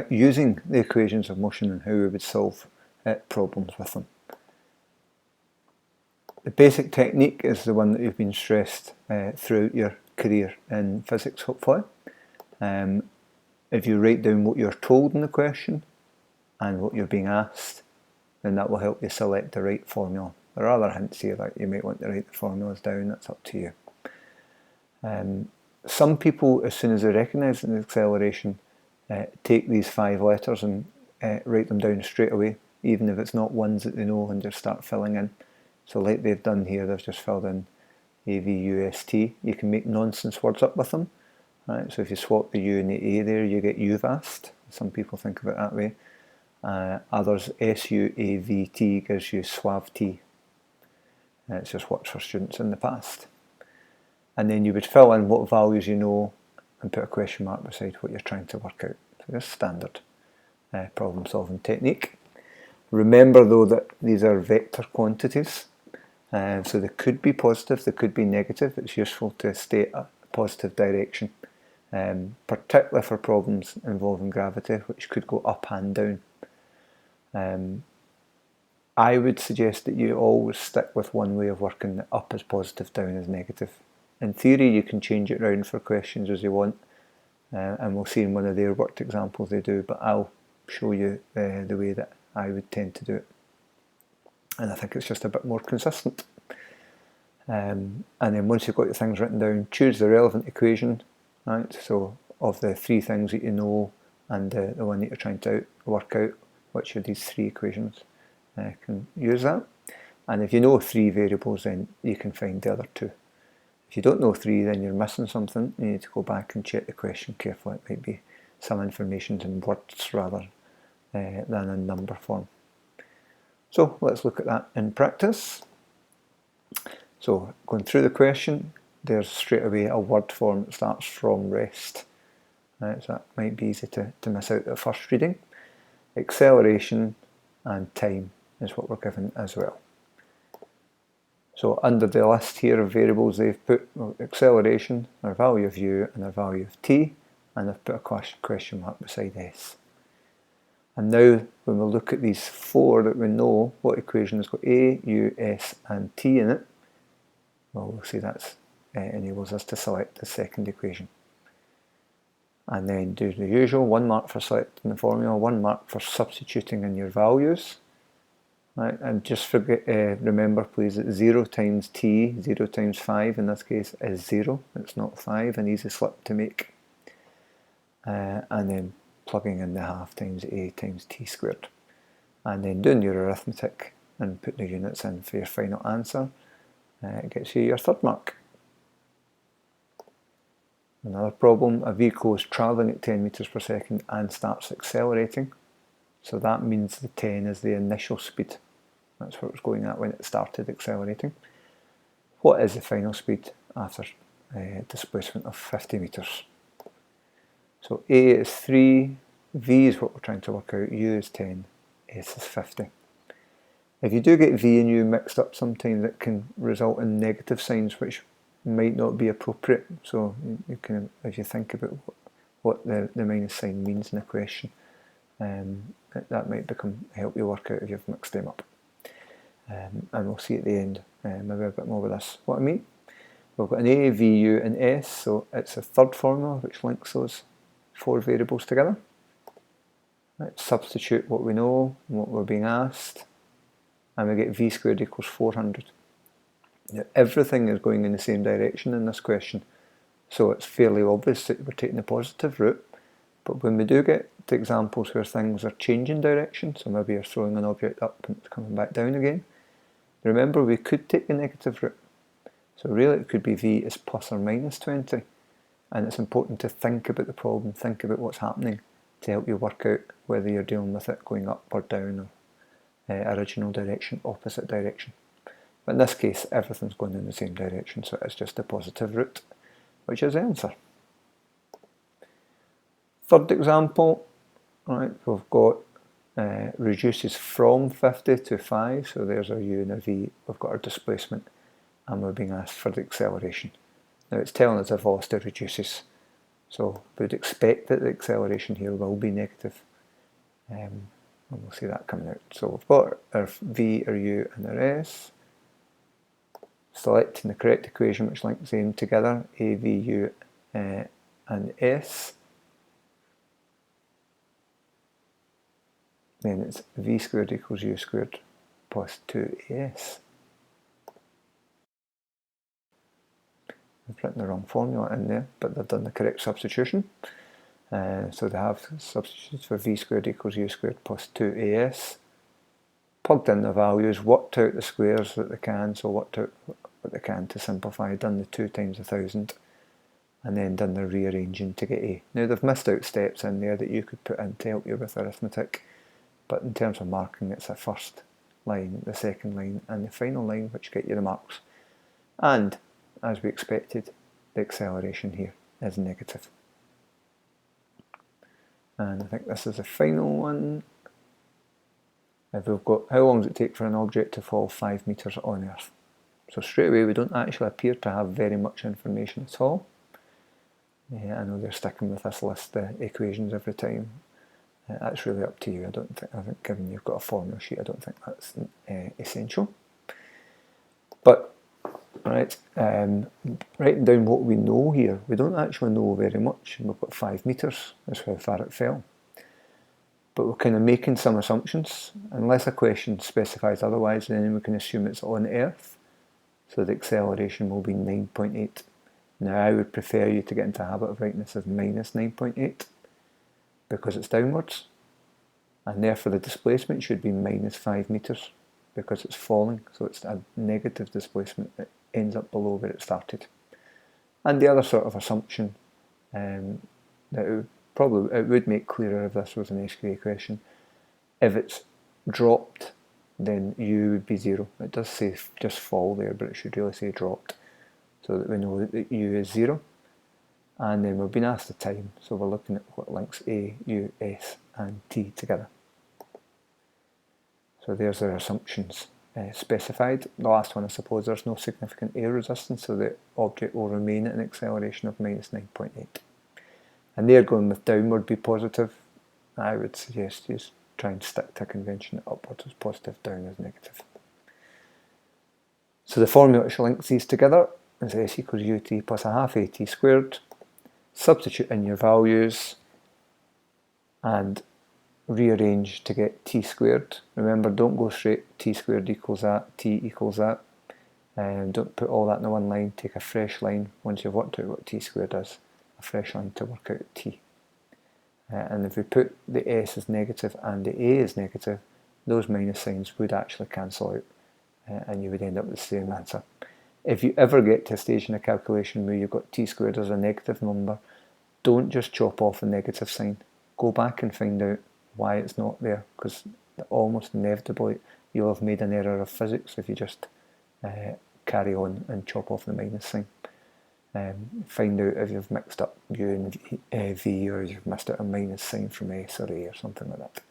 using the equations of motion and how we would solve problems with them. The basic technique is the one that you've been stressed throughout your career in physics, hopefully. If you write down what you're told in the question and what you're being asked, then that will help you select the right formula. There are other hints here that you might want to write the formulas down, that's up to you. Some people, as soon as they recognise an acceleration, take these 5 letters and write them down straight away, even if it's not ones that they know, and just start filling in. So like they've done here, they've just filled in AVUST. You can make nonsense words up with them. Right? So if you swap the U and the A there, you get UVAST. Some people think of it that way. Others, SUAVT gives you SWAVT. It's just worked for students in the past. And then you would fill in what values you know and put a question mark beside what you're trying to work out. So just standard problem solving technique. Remember though that these are vector quantities, so they could be positive, they could be negative. It's useful to state a positive direction, particularly for problems involving gravity, which could go up and down. I would suggest that you always stick with one way of working, that up is positive, down is negative. In theory, you can change it around for questions as you want, and we'll see in one of their worked examples they do, but I'll show you the way that I would tend to do it. And I think it's just a bit more consistent. And then once you've got your things written down, choose the relevant equation, right? So of the 3 things that you know and the one that you're trying to work out, which of these 3 equations can use that. And if you know 3 variables, then you can find the other 2. If you don't know 3, then you're missing something. You need to go back and check the question carefully. It might be some information in words rather than in number form. So let's look at that in practice. So going through the question, there's straight away a word form that starts from rest. Right, so that might be easy to miss out at first reading. Acceleration and time is what we're given as well. So under the list here of variables, they've put acceleration, our value of u, and our value of t, and they've put a question mark beside s. And now when we look at these 4 that we know, what equation has got a, u, s and t in it, well, we'll see that enables us to select the second equation. And then do the usual, 1 mark for selecting the formula, 1 mark for substituting in your values. Right, and just remember please that 0 times t, 0 times 5 in this case is 0, it's not 5, an easy slip to make. And then plugging in the half times a times t squared. And then doing your arithmetic and putting the units in for your final answer, it gets you your 3rd mark. Another problem, a vehicle is travelling at 10 meters per second and starts accelerating. So that means the 10 is the initial speed. That's what it was going at when it started accelerating. What is the final speed after displacement of 50 meters? So A is 3, V is what we're trying to work out, U is 10, S is 50. If you do get V and U mixed up sometimes, it can result in negative signs which might not be appropriate. So you can, as you think about what the minus sign means in a question, that might help you work out if you've mixed them up. And we'll see at the end maybe a bit more with this what I mean. We've got an A, V, U and S, so it's a 3rd formula which links those 4 variables together. Let's substitute what we know and what we're being asked, and we get V squared equals 400. Now everything is going in the same direction in this question, so it's fairly obvious that we're taking the positive route. But when we do get to examples where things are changing direction, so maybe you're throwing an object up and it's coming back down again, remember we could take the negative route. So really it could be V is plus or minus 20. And it's important to think about the problem, think about what's happening to help you work out whether you're dealing with it going up or down, or original direction, opposite direction. But in this case, everything's going in the same direction, so it's just a positive route, which is the answer. 3rd example, right, we've got reduces from 50 to 5, so there's our U and our V, we've got our displacement, and we're being asked for the acceleration. Now it's telling us our velocity reduces, So we would expect that the acceleration here will be negative. And we'll see that coming out. So we've got our v, our u and our s. Selecting the correct equation which links them together, a, v, u and s. Then it's v squared equals u squared plus 2as. I've written the wrong formula in there, but they've done the correct substitution. So they have substitutes for v squared equals u squared plus 2as. Plugged in the values, worked out the squares that they can, so worked out what they can to simplify, done the 2 times 1,000, and then done the rearranging to get a. Now they've missed out steps in there that you could put in to help you with arithmetic, but in terms of marking it's the first line, the second line and the final line which get you the marks. And as we expected, the acceleration here is negative. And I think this is the final one. If we've got, how long does it take for an object to fall 5 metres on Earth? So straight away we don't actually appear to have very much information at all. I know they're sticking with this list of equations every time. That's really up to you. I think given you've got a formula sheet, I don't think that's essential. But right, writing down what we know here, we don't actually know very much. We've got 5 metres, that's how far it fell. But we're kind of making some assumptions. Unless a question specifies otherwise, then we can assume it's on Earth. So the acceleration will be 9.8. Now I would prefer you to get into a habit of writing this as minus 9.8 because it's downwards. And therefore the displacement should be minus 5 metres because it's falling. So it's a negative displacement that ends up below where it started. And the other sort of assumption that it would make clearer if this was an SQA question. If it's dropped, then u would be 0. It does say just fall there, but it should really say dropped, so that we know that u is 0. And then we've been asked the time, so we're looking at what links a, u, s and t together. So there's our assumptions specified. The last one, I suppose, there's no significant air resistance, so the object will remain at an acceleration of minus 9.8. And they're going with downward be positive. I would suggest you try and stick to convention that upwards is positive, down is negative. So the formula which links these together is s equals ut plus a half at squared. Substitute in your values and rearrange to get t squared. Remember, don't go straight t squared equals that, t equals that. Don't put all that in one line, take a fresh line once you've worked out what t squared is. A fresh line to work out t. And if we put the s as negative and the a is negative, those minus signs would actually cancel out and you would end up with the same answer. If you ever get to a stage in a calculation where you've got t squared as a negative number, don't just chop off the negative sign. Go back and find out why it's not there, because almost inevitably you'll have made an error of physics if you just carry on and chop off the minus sign. Find out if you've mixed up u and v, or you've missed out a minus sign from s or a or something like that.